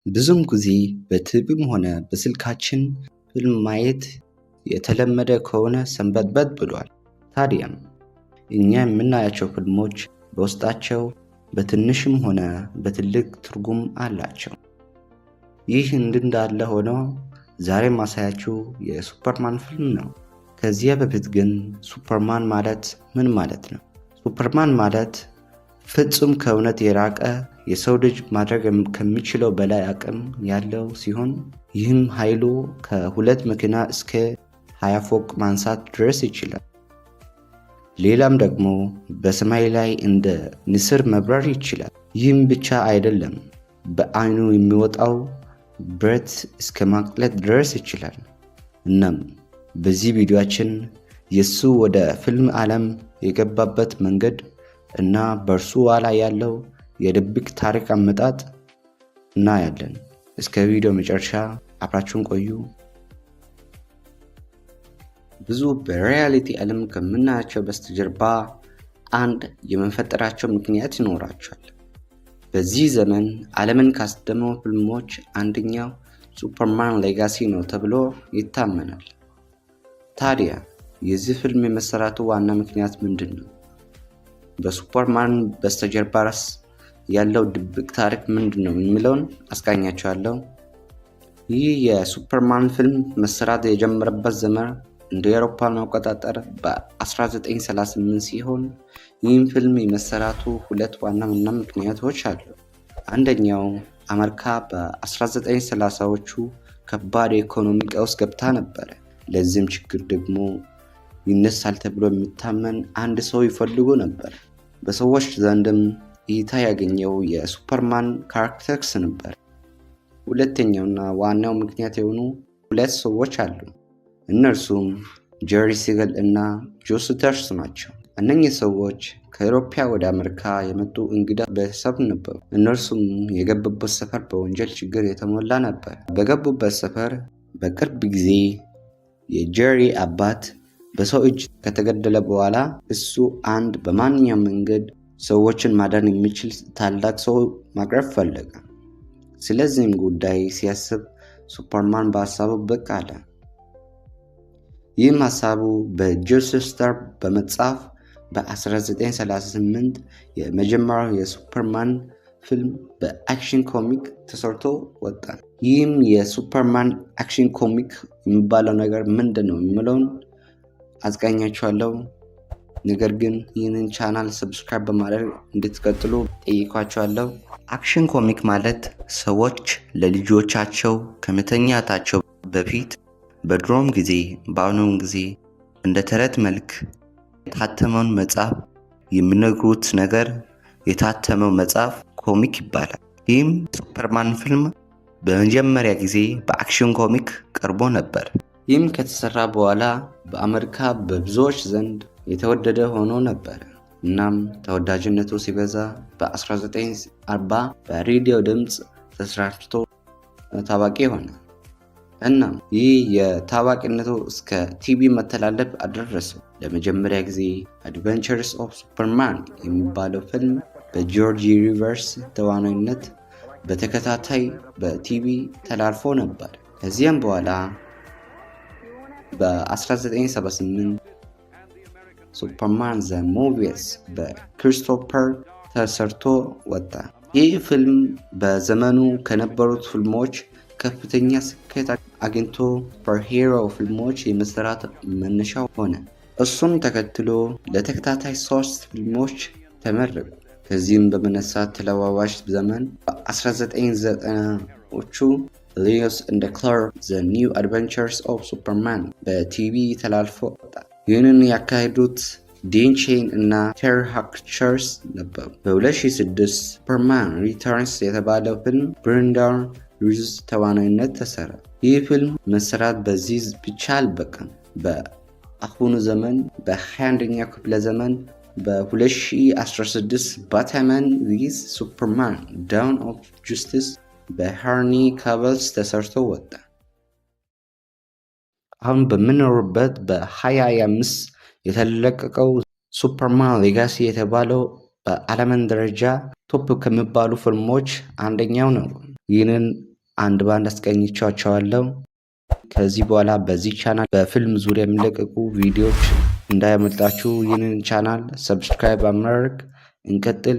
ብዙም ጊዜ በቲቪም ሆነ በስልካችን ፊልም ማየት የተለመደ ከሆነ ሰንበትበት ብሏል። ታዲያም እኛ የምናያቸው ፊልሞች በውስጣቸው በትንሽም ሆነ በትልቅ ትርጉም አላቸው። ይህ እንዳለ ሆኖ ዛሬ ማሳያችሁ የሱፐርማን ፊልም ነው። ከዚያ በፊት ግን ሱፐርማን ማለት ምን ማለት ነው? ሱፐርማን ማለት ፍጹም ከእውነት የራቀ የሰው ልጅ ማድረግ ከሚችለው በላይ አቅም ያለው ሲሆን ይህም ኃይሉ ከ2 መኪና እስከ 20 ፎቅ ማንሳት ድረስ ይችላል። ሌላም ደግሞ በሰማይ ላይ እንደ ንስር መብረር ይችላል። ይህም ብቻ አይደለም፣ በአይኑ የሚወጣው ብረት እስከ ማቅለጥ ድረስ ይችላል። እናም በዚህ ቪዲዮአችን የሱ ወደ ፊልም ዓለም የገባበት መንገድ እና በእርሱ ኋላ ያለው የድብቅ ታሪክ አመጣጥ እናያለን። እስከ ቪዲዮ መጨረሻ አብራችሁን ቆዩ። ብዙ በሪያሊቲ ዓለም ከምናያቸው በስተጀርባ አንድ የመፈጠራቸው ምክንያት ይኖራቸዋል። በዚህ ዘመን ዓለምን ካስደመሙ ፊልሞች አንደኛው ሱፐርማን ሌጋሲ ነው ተብሎ ይታመናል። ታዲያ የዚህ ፊልም የመሰራቱ ዋና ምክንያት ምንድን ነው? በሱፐርማን በስተጀርባስ ያለው ድብቅ ታሪክ ምንድን ነው የሚለውን አስቃኛችኋለሁ። ይህ የሱፐርማን ፊልም መሰራት የጀመረበት ዘመን እንደ አውሮፓውያን አቆጣጠር በ1938 ሲሆን ይህም ፊልም የመሰራቱ 2 ዋና ምክንያቶች አሉ። አንደኛው አሜሪካ በ1930ዎቹ ከባድ የኢኮኖሚ ቀውስ ገብታ ነበረ። ለዚህም ችግር ደግሞ ይነሳል ተብሎ የሚታመን አንድ ሰው ይፈልጉ ነበር። በሰዎች ዘንድም እይታ ያገኘው የሱፐርማን ካራክተርስ ነበር። ሁለተኛውና ዋናው ምክንያት የሆኑ 2 ሰዎች አሉ። እነርሱም ጄሪ ሲገል እና ጆ ስተርስ ናቸው። እነኚህ ሰዎች ከአውሮፓ ወደ አሜሪካ የመጡ እንግዳ ቤተሰብ ነበሩ። እነርሱም የገቡበት ሰፈር በወንጀል ችግር የተሞላ ነበር። በገቡበት ሰፈር በቅርብ ጊዜ የጄሪ አባት በሰው እጅ ከተገደለ በኋላ እሱ አንድ በማንኛውም መንገድ ሰዎችን ማዳን የሚችል ታላቅ ሰው ማቅረብ ፈለገ። ስለዚህም ጉዳይ ሲያስብ ሱፐርማን በሀሳቡ ብቅ አለ። ይህም ሀሳቡ በጆሴፍ ስታር በመጻፍ በ1938 የመጀመሪያው የሱፐርማን ፊልም በአክሽን ኮሚክ ተሰርቶ ወጣ። ይህም የሱፐርማን አክሽን ኮሚክ የሚባለው ነገር ምንድን ነው የሚለውን አስቃኛችኋለሁ። ነገር ግን ይህንን ቻናል ሰብስክራይብ በማድረግ እንድትቀጥሉ ጠይቃችኋለሁ። አክሽን ኮሚክ ማለት ሰዎች ለልጆቻቸው ከመተኛታቸው በፊት በድሮም ጊዜ በአሁኑም ጊዜ እንደ ተረት መልክ የታተመውን መጽሐፍ የሚነግሩት ነገር የታተመው መጽሐፍ ኮሚክ ይባላል። ይህም ሱፐርማን ፊልም በመጀመሪያ ጊዜ በአክሽን ኮሚክ ቀርቦ ነበር። ይህም ከተሰራ በኋላ በአሜሪካ በብዙዎች ዘንድ የተወደደ ሆኖ ነበር። እናም ተወዳጅነቱ ሲበዛ በ1940 በሬዲዮ ድምፅ ተሰራጭቶ ታዋቂ ሆነ። እናም ይህ የታዋቂነቱ እስከ ቲቪ መተላለፍ አደረሰው። ለመጀመሪያ ጊዜ አድቨንቸርስ ኦፍ ሱፐርማን የሚባለው ፊልም በጆርጅ ሪቨርስ ተዋናይነት በተከታታይ በቲቪ ተላልፎ ነበር። ከዚያም በኋላ በ1978 ሱፐርማን ዘ ሙቪስ በክሪስቶፈር ተሰርቶ ወጣ። ይህ ፊልም በዘመኑ ከነበሩት ፊልሞች ከፍተኛ ስኬት አግኝቶ ሱፐርሂሮ ፊልሞች የመሰራት መነሻው ሆነ። እሱን ተከትሎ ለተከታታይ 3 ፊልሞች ተመረቁ። ከዚህም በመነሳት ተለዋዋጭ ዘመን በ1990ዎቹ ሊዮስ እንደ ክላርክ ዘ ኒው አድቨንቸርስ ኦፍ ሱፐርማን በቲቪ ተላልፎ ወጣ። ይህንን ያካሄዱት ዴን ቼን እና ቴሪ ሃትቸርስ ነበሩ። በ2006 ሱፐርማን ሪተርንስ የተባለው ፊልም ብሬንዳን ሩዝ ተዋናይነት ተሰራ። ይህ ፊልም መሰራት በዚህ ብቻ አልበቃም። በአሁኑ ዘመን በ21ኛው ክፍለ ዘመን በ2016 ባትማን ቪዝ ሱፐርማን ዳውን ኦፍ ጀስቲስ በሄንሪ ካቪል ተሰርቶ ወጣ። አሁን በምንኖርበት በ2025 የተለቀቀው ሱፐርማን ሌጋሲ የተባለው በዓለም ደረጃ ቶፕ ከሚባሉ ፊልሞች አንደኛው ነው። ይህንን አንድ ባንድ አስቀኝቻቸዋለሁ። ከዚህ በኋላ በዚህ ቻናል በፊልም ዙሪያ የሚለቀቁ ቪዲዮዎች እንዳያመልጣችሁ ይህንን ቻናል ሰብስክራይብ በማድረግ እንቀጥል።